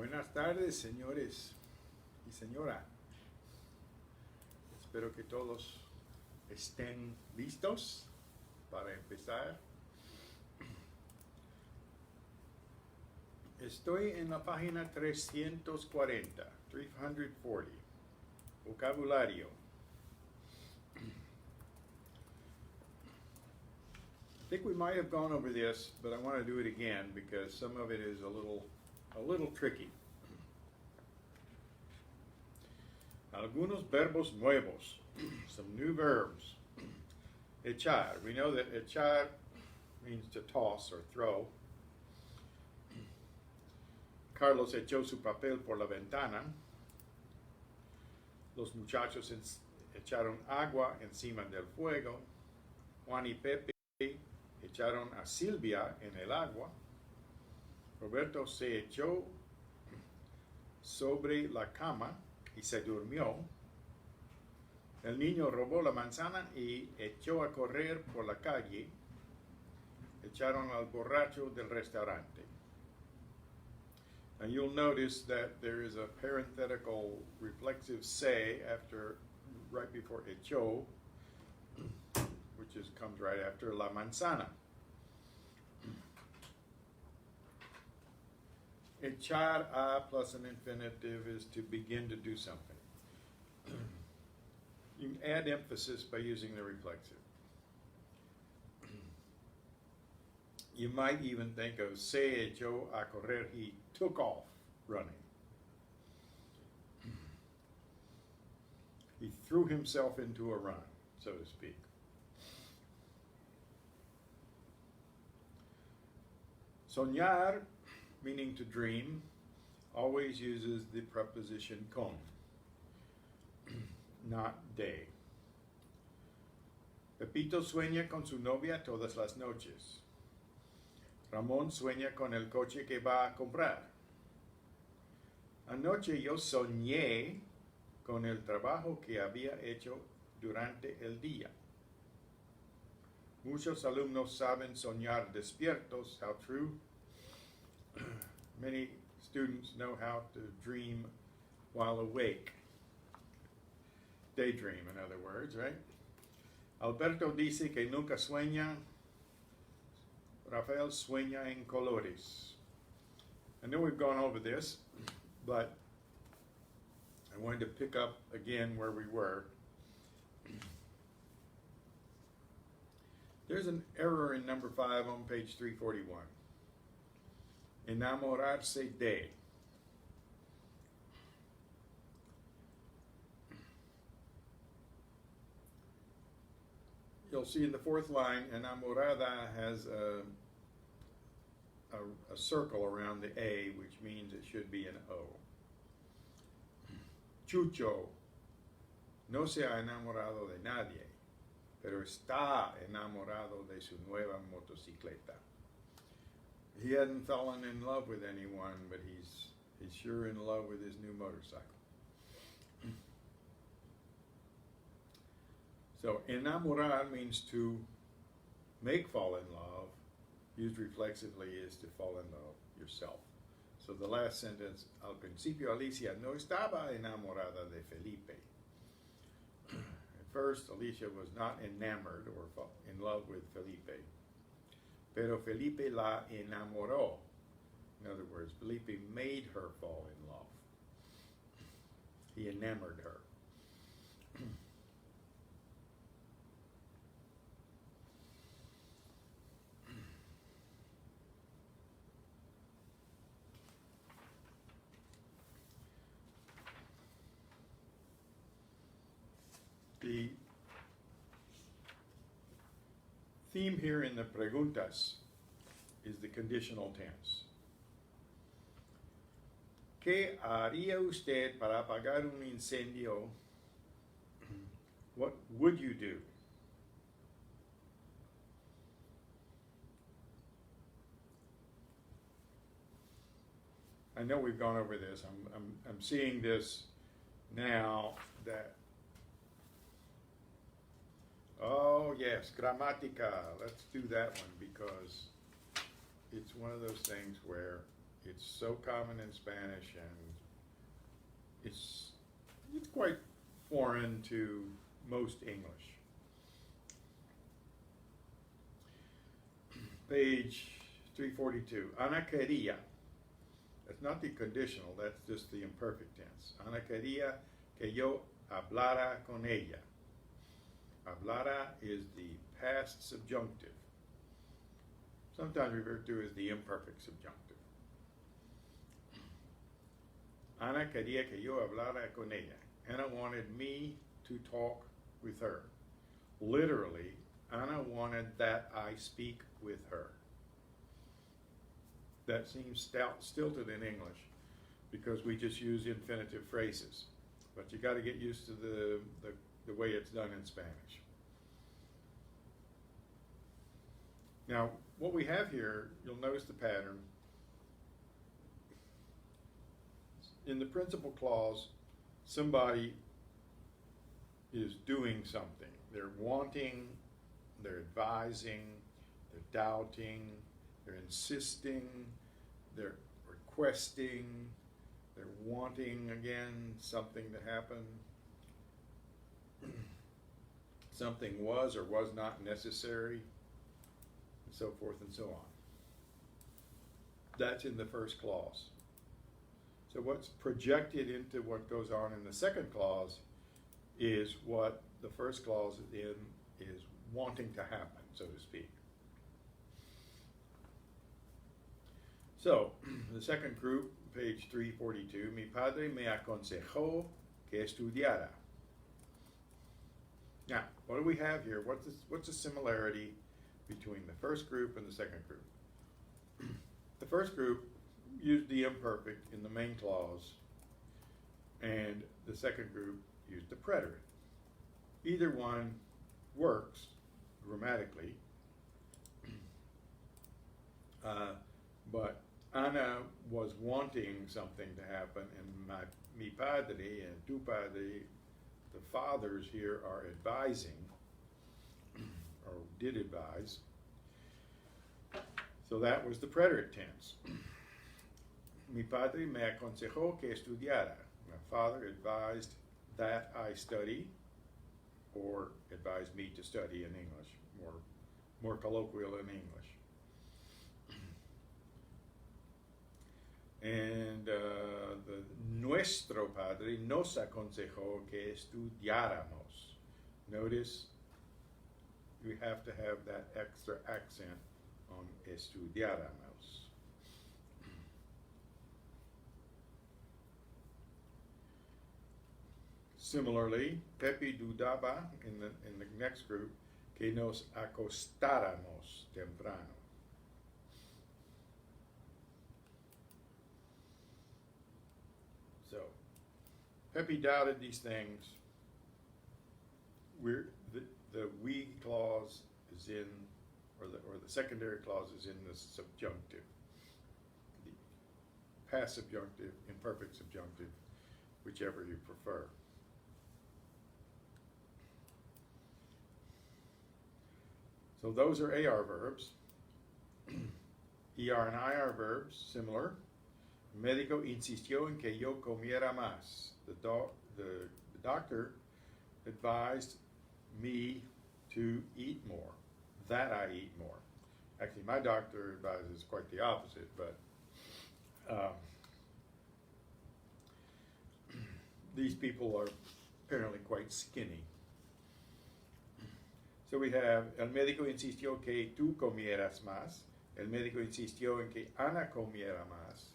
Buenas tardes, señores y señora. Espero que todos estén listos para empezar. Estoy en la página 340. Vocabulario. I think we might have gone over this, but I want to do it again because some of it is a little tricky. Algunos verbos nuevos, some new verbs. Echar. We know that echar means to toss or throw. Carlos echó su papel por la ventana. Los muchachos echaron agua encima del fuego. Juan y Pepe echaron a Silvia en el agua. Roberto se echó sobre la cama y se durmió. El niño robó la manzana y echó a correr por la calle. Echaron al borracho del restaurante. Now you'll notice that there is a parenthetical reflexive se right before echó, which comes right after la manzana. Echar a plus an infinitive is to begin to do something. You can add emphasis by using the reflexive. You might even think of se echó a correr, he took off running. He threw himself into a run, so to speak. Soñar, meaning to dream, always uses the preposition con, not de. Pepito sueña con su novia todas las noches. Ramón sueña con el coche que va a comprar. Anoche yo soñé con el trabajo que había hecho durante el día. Muchos alumnos saben soñar despiertos. How true. Many students know how to dream while awake. Daydream, in other words, right? Alberto dice que nunca sueña. Rafael sueña en colores. I know we've gone over this, but I wanted to pick up again where we were. There's an error in number 5 on page 341. Enamorarse de. You'll see in the 4th line, enamorada has a circle around the A, which means it should be an O. Chucho no se ha enamorado de nadie, pero está enamorado de su nueva motocicleta. He hadn't fallen in love with anyone, but he's sure in love with his new motorcycle. So enamorar means to make fall in love. Used reflexively is to fall in love yourself. So the last sentence, al principio Alicia no estaba enamorada de Felipe. At first, Alicia was not enamored or in love with Felipe. Pero Felipe la enamoró. In other words, Felipe made her fall in love. He enamored her. The theme here in the preguntas is the conditional tense. ¿Qué haría usted para apagar un incendio? What would you do? I know we've gone over this. I'm seeing this now that. Oh yes, grammatica. Let's do that one because it's one of those things where It's so common in Spanish, and it's quite foreign to most English. Page 342. Ana quería. That's not the conditional, that's just the imperfect tense. Ana quería que yo hablara con ella. Hablara is the past subjunctive, sometimes referred to as the imperfect subjunctive. Ana quería que yo hablara con ella. Anna wanted me to talk with her. Literally, Anna wanted that I speak with her. That seems stilted in English because we just use infinitive phrases. But you got to get used to the way it's done in Spanish. Now, what we have here, you'll notice the pattern. In the principal clause, somebody is doing something. They're wanting, they're advising, they're doubting, they're insisting, they're requesting, they're wanting again something to happen. Something was or was not necessary, and so forth and so on. That's in the first clause. So what's projected into what goes on in the second clause is what the first clause is wanting to happen, so to speak. So, the second group, page 342, mi padre me aconsejó que estudiara. Now, what do we have here? What's the similarity between the first group and the second group? The first group used the imperfect in the main clause, and the second group used the preterite. Either one works grammatically, but Ana was wanting something to happen, and mi padre and tu padre, the fathers here, are advising, or did advise. So that was the preterite tense. Mi padre me aconsejó que estudiara. My father advised that I study, or advised me to study in English, more colloquial in English. And the nuestro padre nos aconsejó que estudiáramos. Notice we have to have that extra accent on estudiáramos. Similarly, Pepe dudaba in the next group que nos acostáramos temprano. So, Pepe doubted these things. The we clause is in, or the secondary clause is in the subjunctive. The past subjunctive, imperfect subjunctive, whichever you prefer. So those are AR verbs. ER and IR verbs, similar. Médico insistió en que yo comiera más. The doctor advised me to eat more, that I eat more. Actually, my doctor advises quite the opposite, but these people are apparently quite skinny. So we have, el médico insistió que tú comieras más. El médico insistió en que Ana comiera más.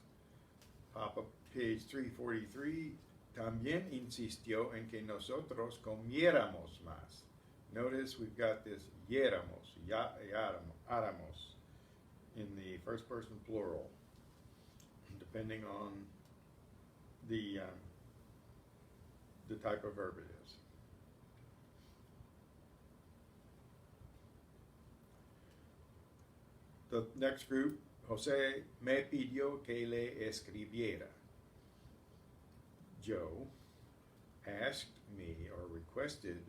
Papa, page 343, también insistió en que nosotros comiéramos más. Notice we've got this yéramos, áramos, in the first person plural, depending on the type of verb it is. The next group, José me pidió que le escribiera. Joe asked me or requested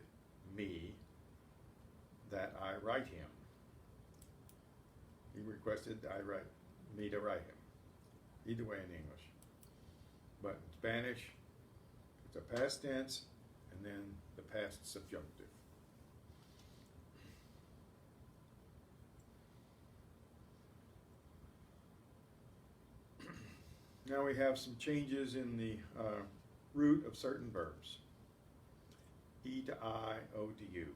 me that I write him. He requested me to write him. either way in English. But in Spanish, it's a past tense and then the past subjunctive. Now we have some changes in the root of certain verbs. E to I, O to U.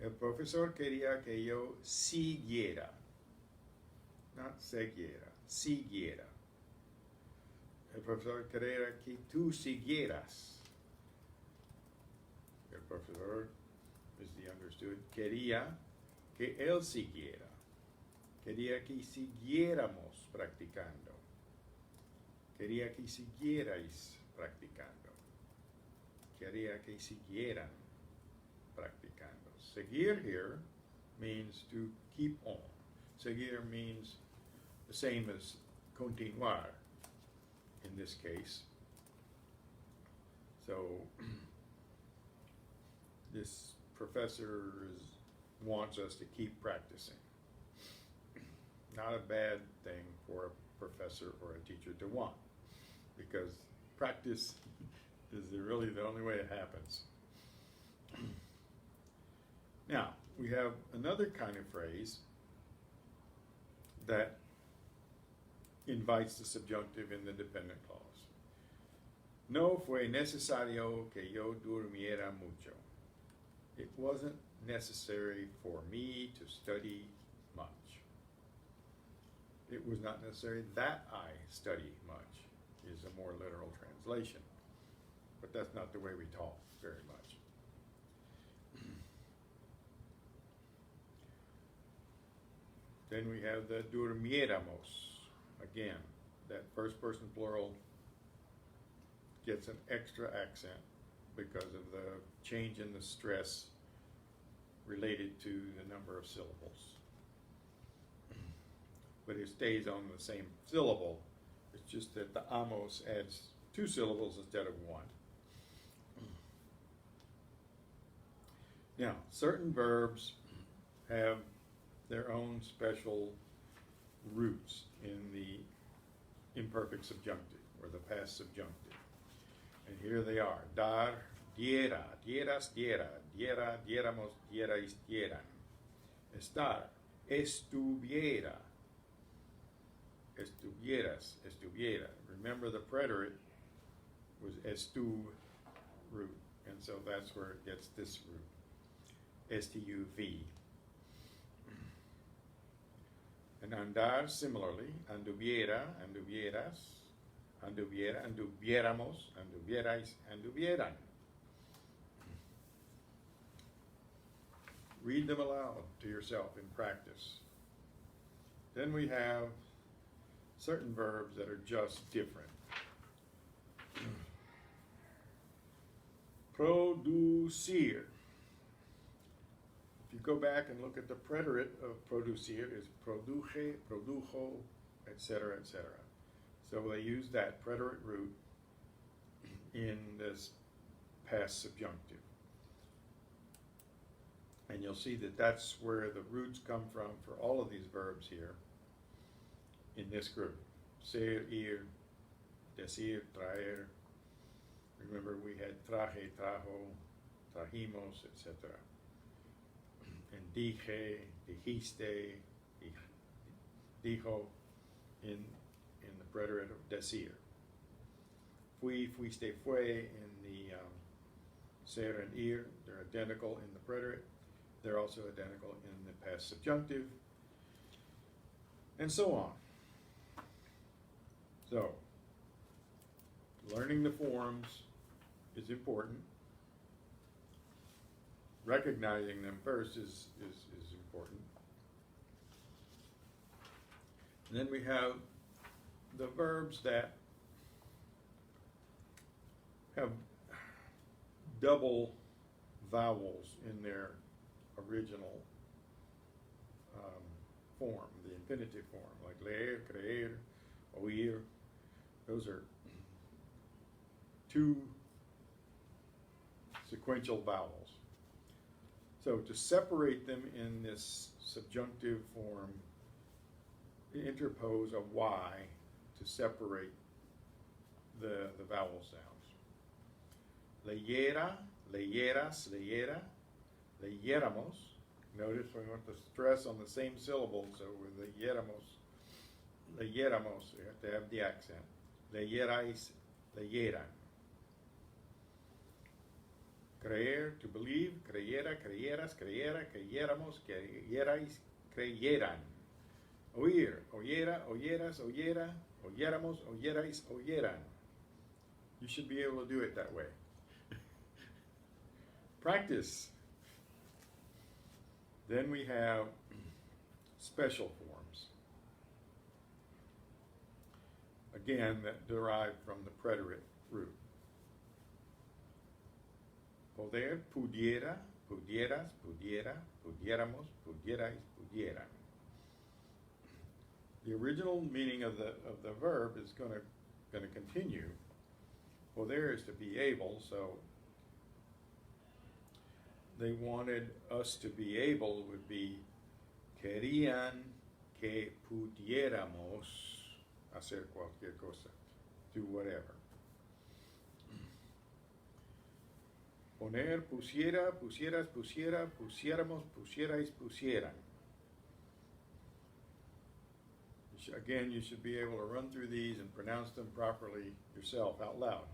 El profesor quería que yo siguiera. Not siguiera, siguiera. El profesor quería que tú siguieras. El profesor, is the understood, quería que él siguiera. Quería que siguiéramos practicando. Quería que siguierais practicando. Quería que siguieran practicando. Seguir here means to keep on. Seguir means the same as continuar in this case. So this professor wants us to keep practicing. Not a bad thing for a professor or a teacher to want, because practice is really the only way it happens. Now, we have another kind of phrase that invites the subjunctive in the dependent clause. No fue necesario que yo durmiera mucho. It wasn't necessary for me to study much. It was not necessary that I study much, is a more literal translation. But that's not the way we talk very much. Then we have the durmiéramos. Again, that first person plural gets an extra accent because of the change in the stress related to the number of syllables. But it stays on the same syllable. It's just that the amos adds 2 syllables instead of 1. Now, certain verbs have their own special roots in the imperfect subjunctive, or the past subjunctive. And here they are. Dar, diera, dieras, diera, diera, diéramos, dierais, dieran. Estar, estuviera, estuvieras, estuviera. Remember the preterite was estu root, and so that's where it gets this root, S-T-U-V. And andar, similarly, anduviera, anduvieras, anduviera, anduviéramos, anduvierais, anduvieran. Read them aloud to yourself in practice. Then we have certain verbs that are just different. Producir. If you go back and look at the preterite of producir, is produje, produjo, etc., etc. So they use that preterite root in this past subjunctive. And you'll see that that's where the roots come from for all of these verbs here in this group. Ser, ir, decir, traer. Remember we had traje, trajo, trajimos, etc. And dije, dijiste, dijo in the preterite of decir. Fui, fuiste, fue in the ser and ir. They're identical in the preterite. They're also identical in the past subjunctive, and so on. So, learning the forms is important. Recognizing them first is important. And then we have the verbs that have double vowels in their original form, the infinitive form, like leer, creer, oír. Those are 2 sequential vowels. So to separate them in this subjunctive form interpose a Y to separate the vowel sounds. Leyera, leyeras, leyera, leyéramos. Notice we want the stress on the same syllable, so with leyéramos, leyéramos, you have to have the accent. Leyerais, leyeran. Creer, to believe, creyera, creyeras, creyera, creyéramos, creyerais, creyeran. Oír, oyera, oyeras, oyera, oyéramos, oyerais, oyeran. You should be able to do it that way. Practice. Then we have special forms. Again, that derive from the preterite root. Poder, pudiera, pudieras, pudiera, pudiéramos, pudierais, pudieran. The original meaning of the verb is going to continue. Poder is to be able, so they wanted us to be able would be querían que pudiéramos hacer cualquier cosa, do whatever. Poner, pusiera, pusieras, pusiera, pusiéramos, pusierais, pusieran. Again, you should be able to run through these and pronounce them properly yourself out loud.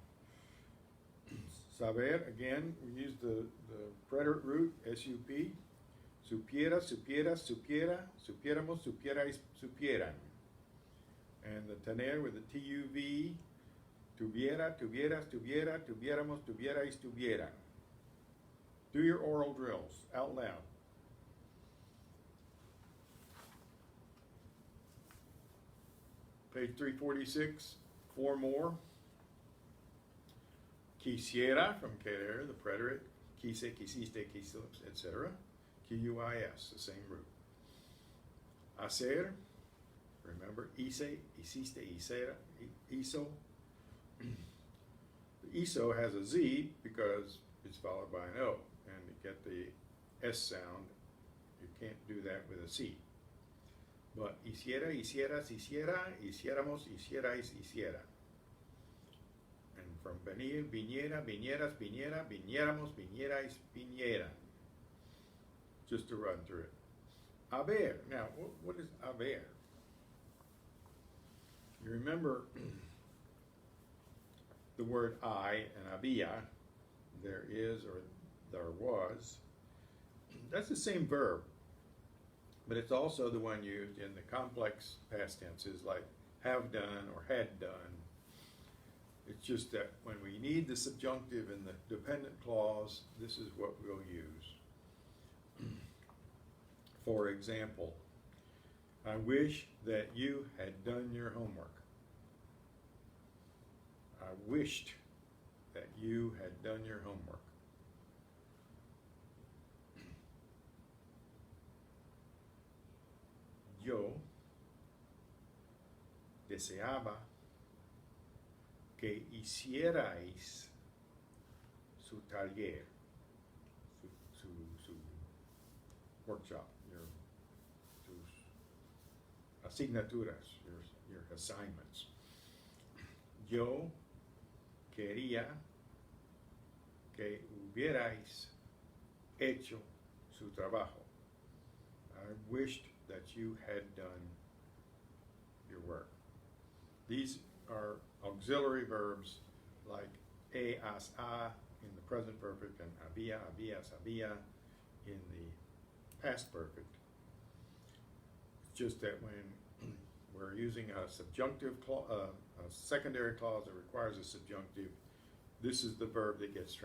Saber, again, we use the preterite root, S-U-P. Supiera, supiera, supiera, supiéramos, supierais, supieran. And the tener with the T-U-V, tuviera, tuvieras, tuviera, tuviéramos, tuvierais, tuvieran. Do your oral drills out loud. Page 346, 4 more. Quisiera, from querer, the preterite. Quise, quisiste, quisos, etc. Q-U-I-S, the same root. Hacer, remember, hice, hiciste, hicera, hizo. The hizo has a Z because it's followed by an O. And to get the S sound, you can't do that with a C. But hiciera, hicieras, hiciera, hiciéramos, hicierais, hiciera. And from venir, viniera, vinieras, viniera, viniéramos, vinierais, vinieran. Just to run through it. Haber. Now, what is haber? You remember the word I and había, there is or there was. That's the same verb, but it's also the one used in the complex past tenses like have done or had done. It's just that when we need the subjunctive in the dependent clause, this is what we'll use. For example, I wish that you had done your homework. I wished that you had done your homework. Yo deseaba que hicierais su taller, su workshop, tus asignaturas, your assignments. Yo quería que hubierais hecho su trabajo. I wished that you had done your work. These are auxiliary verbs like as, a in the present perfect and había, habías, había in the past perfect. It's just that when we're using a subjunctive a secondary clause that requires a subjunctive, this is the verb that gets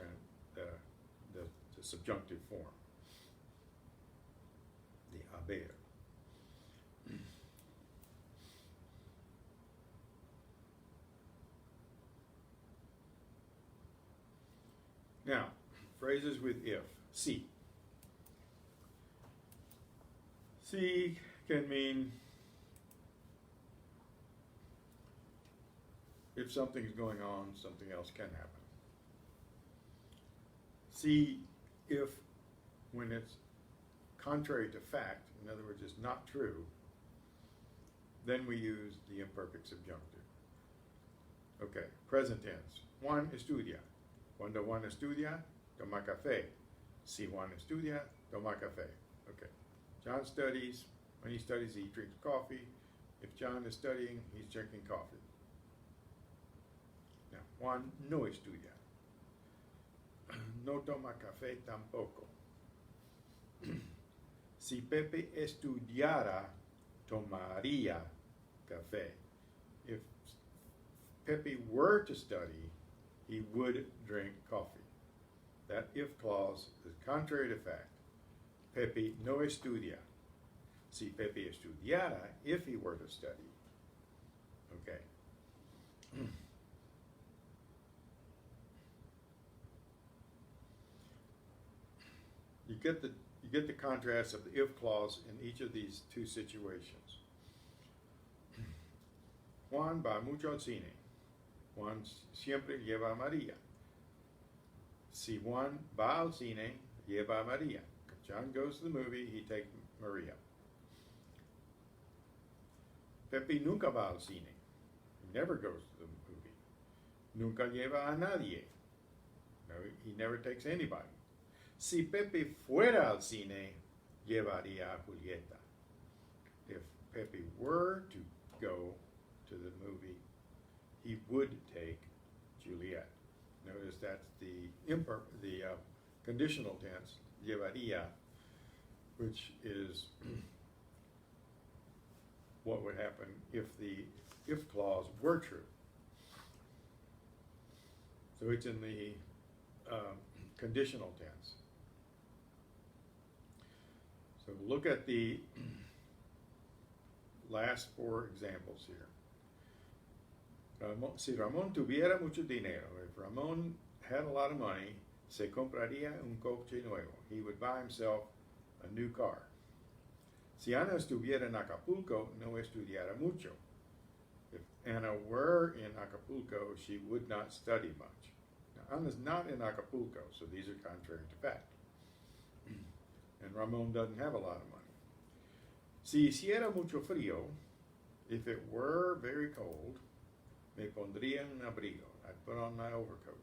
the subjunctive form. The haber. Now, phrases with if. Si. Si can mean if something's going on, something else can happen. Si if when it's contrary to fact, in other words, it's not true, then we use the imperfect subjunctive. Okay, present tense. Juan estudia. Cuando Juan estudia, toma café. Si Juan estudia, toma café. Okay. John studies. When he studies, he drinks coffee. If John is studying, he's drinking coffee. Now, Juan no estudia. No toma café tampoco. Si Pepe estudiara, tomaría café. If Pepe were to study, he would drink coffee. That if clause is contrary to fact. Pepe no estudia. Si Pepe estudiara, if he were to study. Okay. You get the contrast of the if clause in each of these two situations. Juan va mucho al cine. Juan siempre lleva a María. Si Juan va al cine, lleva a María. If John goes to the movie, he takes Maria. Pepe nunca va al cine. He never goes to the movie. Nunca lleva a nadie. No, he never takes anybody. Si Pepe fuera al cine, llevaría a Julieta. If Pepe were to go to the movie, he would take Juliet. Notice that's the conditional tense, llevaría, which is what would happen if the if clause were true. So it's in the conditional tense. So look at the last four examples here. Si Ramón tuviera mucho dinero, if Ramón had a lot of money, se compraría un coche nuevo. He would buy himself a new car. Si Ana estuviera en Acapulco, no estudiara mucho. If Anna were in Acapulco, she would not study much. Now, Anna's not in Acapulco, so these are contrary to fact. And Ramón doesn't have a lot of money. Si hiciera mucho frío, if it were very cold, me pondría un abrigo. I'd put on my overcoat.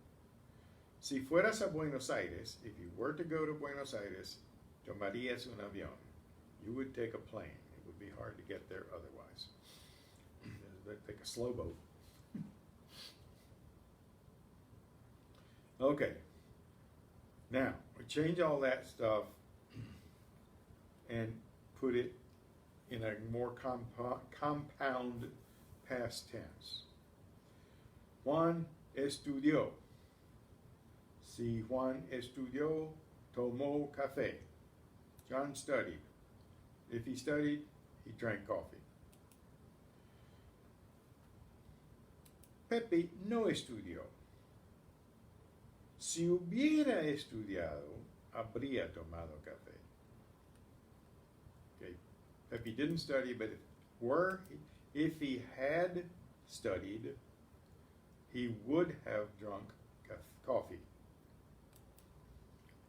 Si fueras a Buenos Aires, if you were to go to Buenos Aires, tomarías un avión. You would take a plane. It would be hard to get there otherwise. Take a slow boat. Okay. Now, we change all that stuff and put it in a more compound past tense. Juan estudió. Si Juan estudió, tomó café. John studied. If he studied, he drank coffee. Pepe no estudió. Si hubiera estudiado, habría tomado café. Okay. Pepe didn't study, but if he had studied, he would have drunk coffee.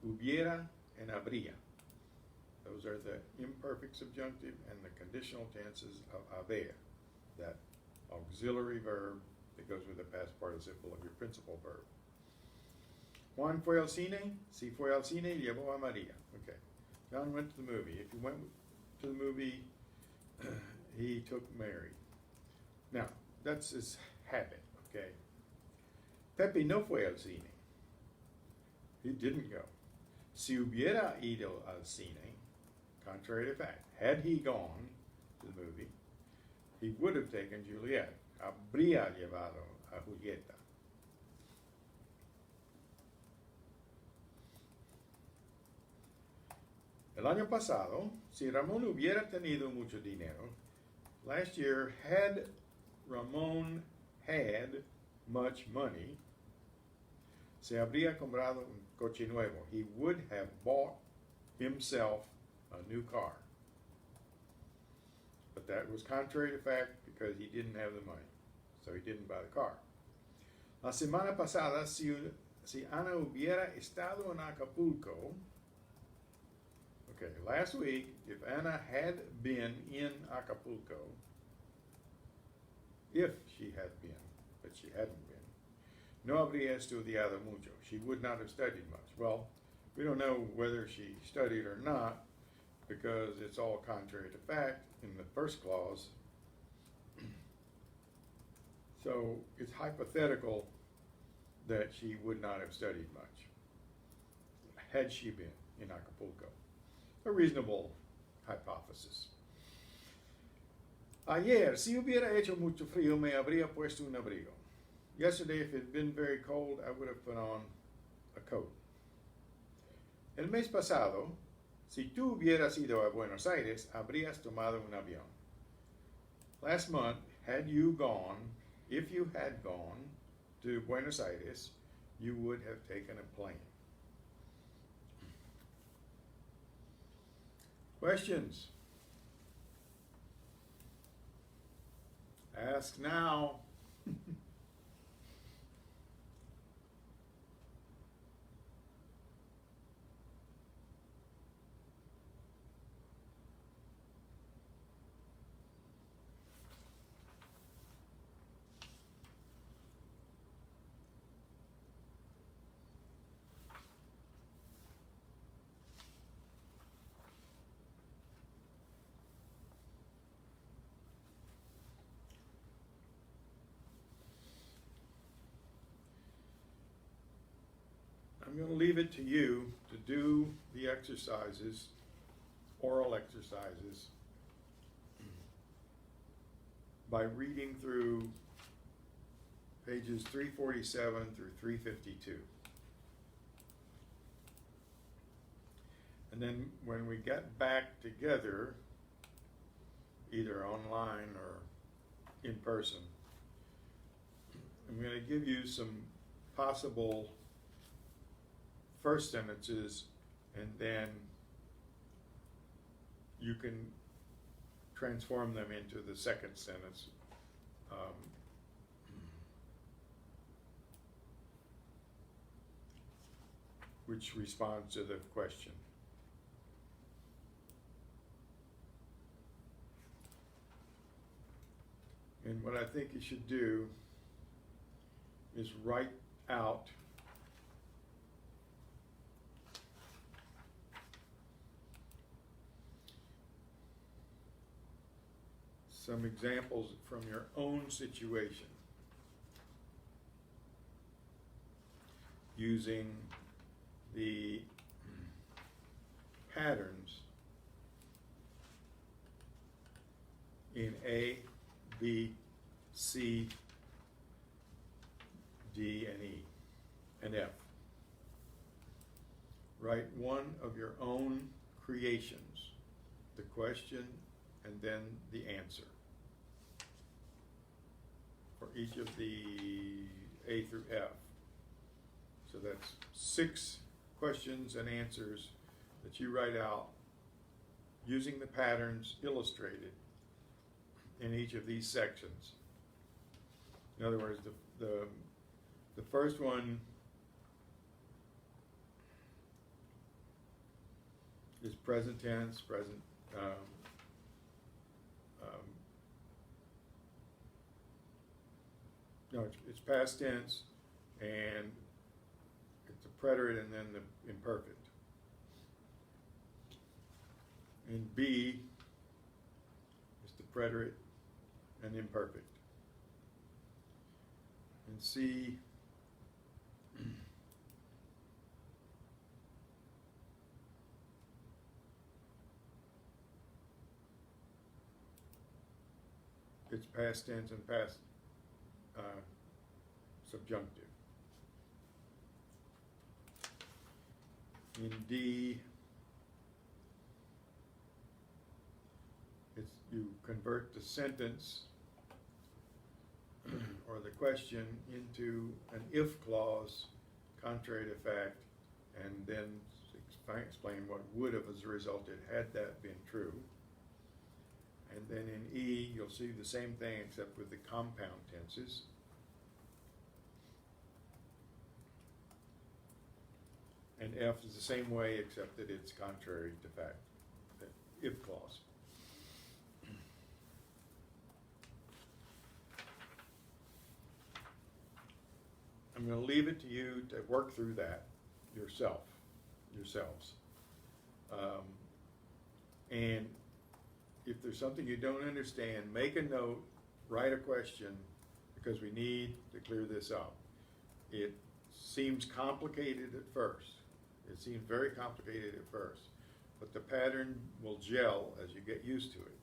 Hubiera and habría. Those are the imperfect subjunctive and the conditional tenses of haber, that auxiliary verb that goes with the past participle of your principal verb. Juan fue al cine. Si fue al cine, llevó a María. Okay. John went to the movie. If he went to the movie, he took Mary. Now, that's his habit, okay? Pepe no fue al cine. He didn't go. Si hubiera ido al cine, contrary to fact, had he gone to the movie, he would have taken Juliet. Habría llevado a Julieta. El año pasado, si Ramón hubiera tenido mucho dinero, last year, had Ramón had much money, se habría comprado un coche nuevo. He would have bought himself a new car. But that was contrary to fact because he didn't have the money. So he didn't buy the car. La semana pasada, si Ana hubiera estado en Acapulco, okay, last week, if Anna had been in Acapulco, if she had been, but she hadn't been. No habría estudiado mucho. She would not have studied much. Well, we don't know whether she studied or not because it's all contrary to fact in the first clause. So it's hypothetical that she would not have studied much had she been in Acapulco. A reasonable hypothesis. Ayer, si hubiera hecho mucho frío, me habría puesto un abrigo. Yesterday, if it had been very cold, I would have put on a coat. El mes pasado, si tú hubieras ido a Buenos Aires, habrías tomado un avión. Last month, had you gone, if you had gone to Buenos Aires, you would have taken a plane. Questions? Ask now. I'm going to leave it to you to do the exercises, oral exercises, by reading through pages 347 through 352. And then when we get back together, either online or in person, I'm going to give you some possible first sentences, and then you can transform them into the second sentence. Which responds to the question. And what I think you should do is write out some examples from your own situation using the patterns in A, B, C, D, and E, and F. Write one of your own creations, the question and then the answer for each of the A through F. So that's 6 questions and answers that you write out using the patterns illustrated in each of these sections. In other words, the first one is present tense, it's past tense, and it's a preterite and then the imperfect. And B is the preterite and imperfect. And C it's past tense and past subjunctive. In D, you convert the sentence or the question into an if clause, contrary to fact, and then explain what would have as resulted had that been true. And then in E, you'll see the same thing except with the compound tenses. And F is the same way except that it's contrary to fact, the if clause. I'm going to leave it to you to work through that yourselves. And if there's something you don't understand, make a note, write a question, because we need to clear this up. It seems complicated at first. It seems very complicated at first, but the pattern will gel as you get used to it.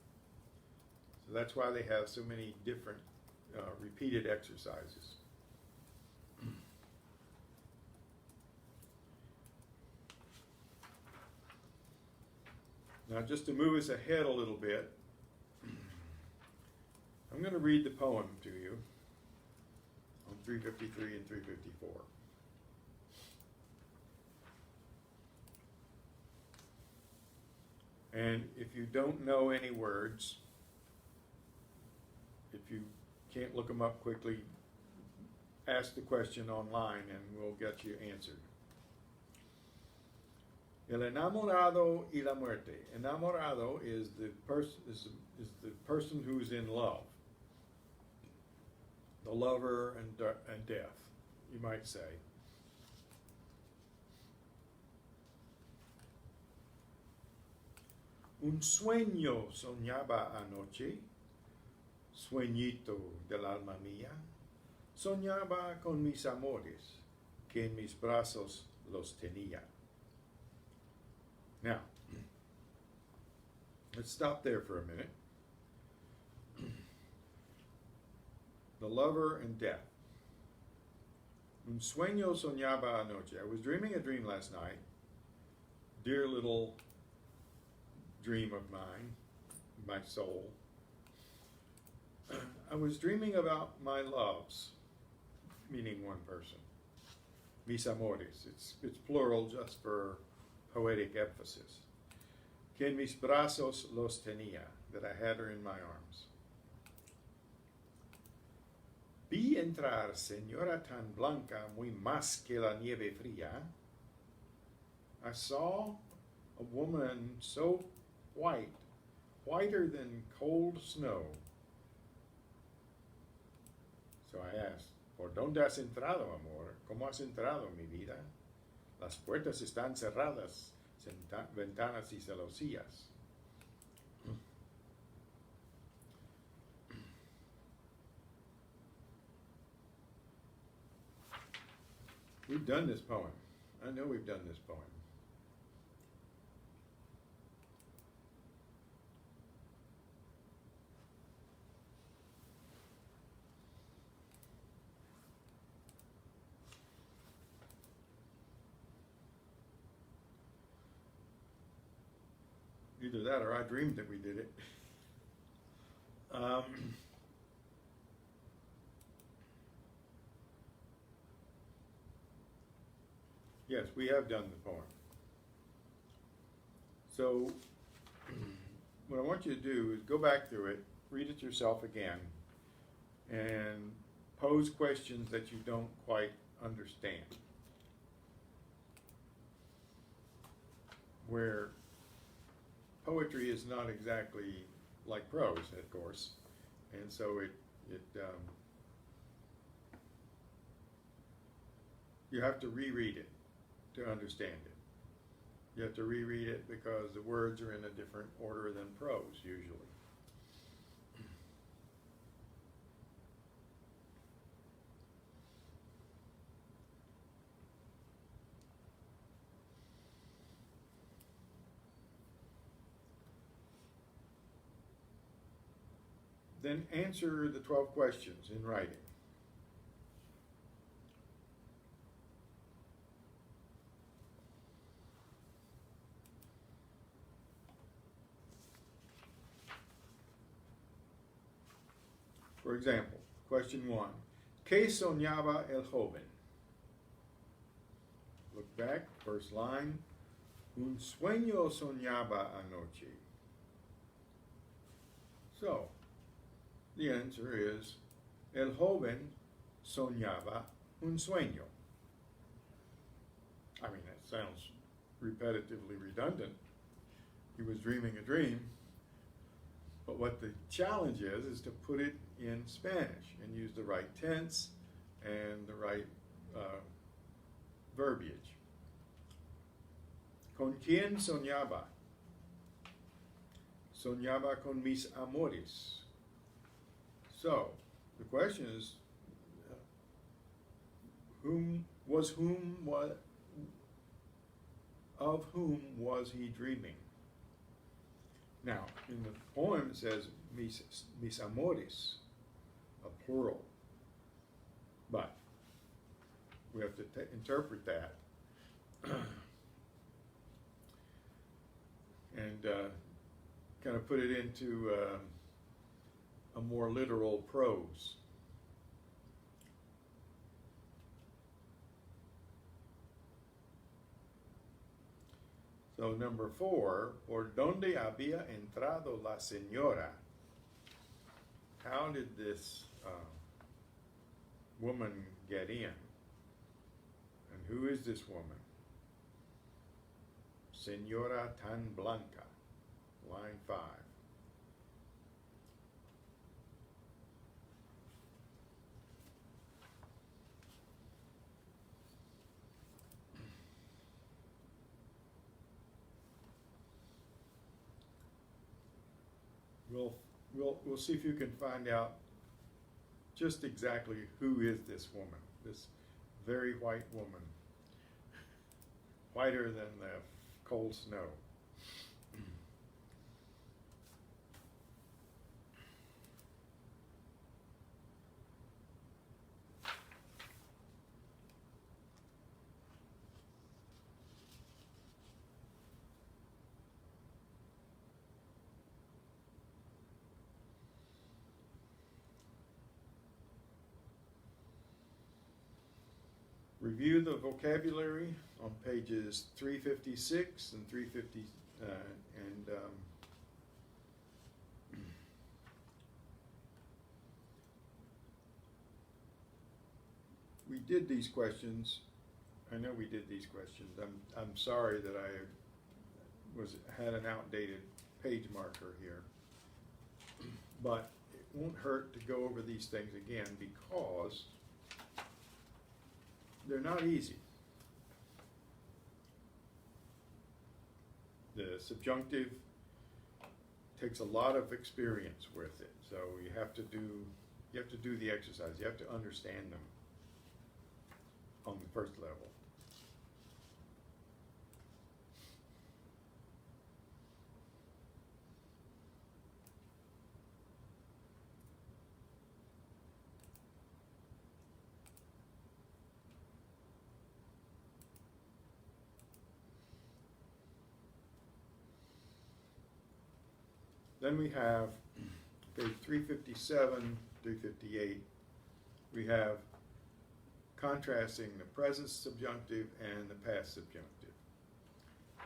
So that's why they have so many different repeated exercises. Now, just to move us ahead a little bit, I'm going to read the poem to you on 353 and 354. And if you don't know any words, if you can't look them up quickly, ask the question online and we'll get you answered. El enamorado y la muerte. Enamorado is the person who's in love. The lover and death, you might say. Un sueño soñaba anoche, sueñito del alma mía, soñaba con mis amores, que en mis brazos los tenía. Now, let's stop there for a minute. The lover and death. Un sueño soñaba anoche. I was dreaming a dream last night. Dear little dream of mine, my soul. I was dreaming about my loves, meaning one person. Mis amores. It's plural just for poetic emphasis. Que en mis brazos los tenía, that I had her in my arms. Vi entrar señora tan blanca, muy más que la nieve fría. I saw a woman so white, whiter than cold snow. So I asked, ¿Por dónde has entrado, amor? ¿Cómo has entrado, mi vida? Las puertas están cerradas, ventanas y celosías. We've done this poem. I know we've done this poem. Either that or I dreamed that we did it. Yes, we have done the poem. So what I want you to do is go back through it, read it yourself again, and pose questions that you don't quite understand. Where poetry is not exactly like prose, of course, and so you have to reread it to understand it. You have to reread it because the words are in a different order than prose usually. Then answer the 12 questions in writing. For example, question 1. ¿Qué soñaba el joven? Look back, first line. Un sueño soñaba anoche. So, the answer is, el joven soñaba un sueño. I mean, that sounds repetitively redundant. He was dreaming a dream. But what the challenge is to put it in Spanish and use the right tense and the right verbiage. ¿Con quién soñaba? Soñaba con mis amores. So, the question is, of whom was he dreaming? Now, in the poem it says mis amores, a plural, but we have to interpret that and kind of put it into a more literal prose. So number 4, ¿por dónde había entrado la señora? How did this woman get in? And who is this woman? Señora tan blanca, line 5. We'll see if you can find out just exactly who is this woman, this very white woman, whiter than the cold snow. Review the vocabulary on pages 356 and 350, we did these questions. I know we did these questions. I'm sorry that I had an outdated page marker here, but it won't hurt to go over these things again because they're not easy. The subjunctive takes a lot of experience with it, so you have to do the exercise. You have to understand them on the first level. Then we have page 357, 358, we have contrasting the present subjunctive and the past subjunctive.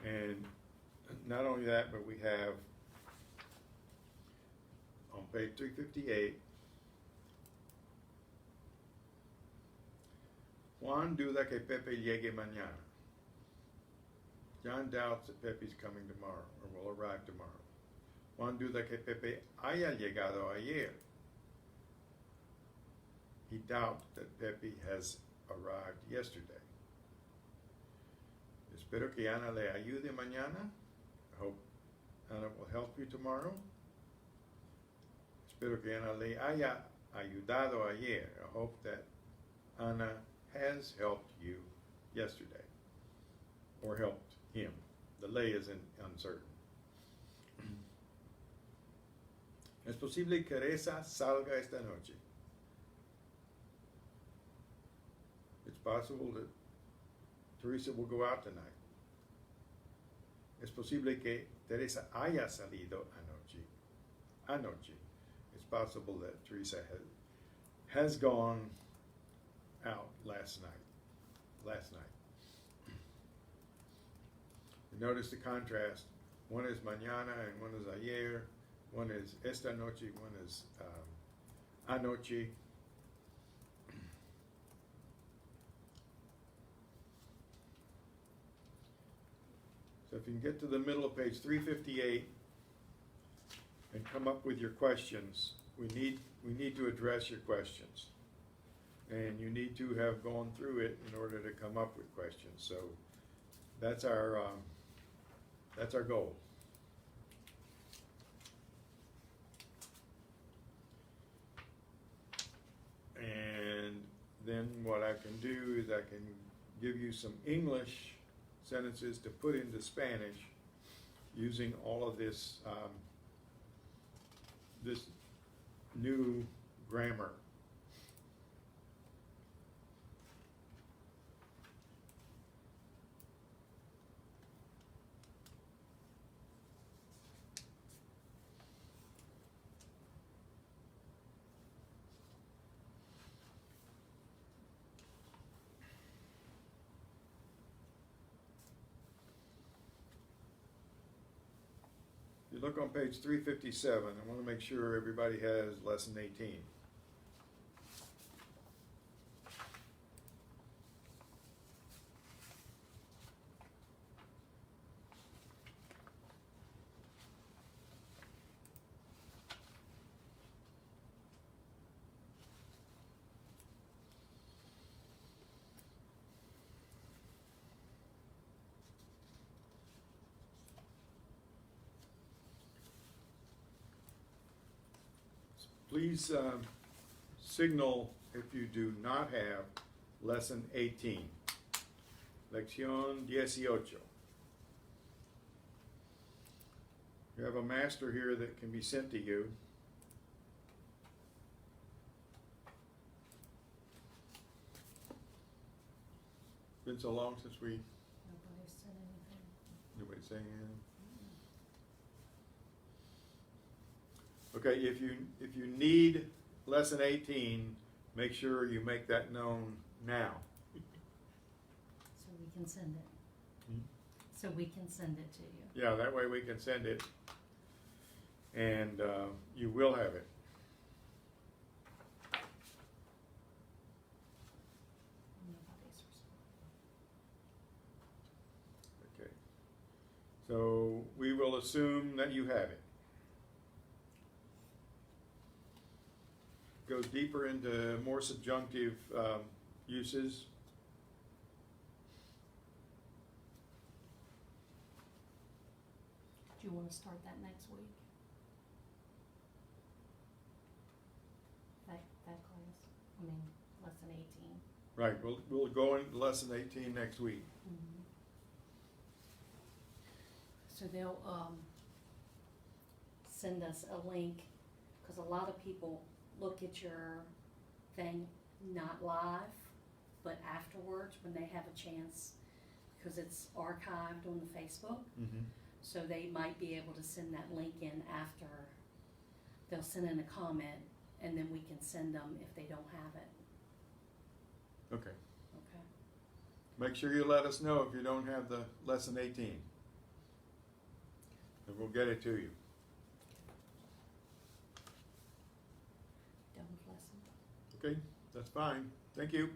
And not only that, but we have on page 358, Juan duda que Pepe llegue mañana. John doubts that Pepe's coming tomorrow or will arrive tomorrow. Juan duda que Pepe haya llegado ayer. He doubts that Pepe has arrived yesterday. Espero que Ana le ayude mañana. I hope Ana will help you tomorrow. Espero que Ana le haya ayudado ayer. I hope that Ana has helped you yesterday or helped him. The lay is uncertain. Es posible que Teresa salga esta noche. It's possible that Teresa will go out tonight. Es posible que Teresa haya salido anoche. It's possible that Teresa has gone out last night. You notice the contrast. One is mañana and one is ayer. One is esta noche, one is anoche. So if you can get to the middle of page 358 and come up with your questions, we need to address your questions. and you need to have gone through it in order to come up with questions. So that's our goal. And then what I can do is I can give you some English sentences to put into Spanish using all of this this new grammar. You look on page 357. I want to make sure everybody has lesson 18. Please signal if you do not have lesson 18. Lección 18. You have a master here that can be sent to you. Been so long since we. Nobody said anything. Nobody saying anything? Okay, if you need lesson 18, make sure you make that known now. So we can send it. Hmm? So we can send it to you. Yeah, that way we can send it, and you will have it. Nobody's responding. Okay. So we will assume that you have it. Go deeper into more subjunctive uses. Do you want to start that next week? That class? I mean, lesson 18. Right, we'll go into lesson 18 next week. Mm-hmm. So they'll send us a link, because a lot of people look at your thing not live, but afterwards when they have a chance, because it's archived on the Facebook. Mm-hmm. So they might be able to send that link in after. They'll send in a comment, and then we can send them if they don't have it. Okay. Okay. Make sure you let us know if you don't have the lesson 18. And we'll get it to you. Done with lesson. Okay, that's fine. Thank you.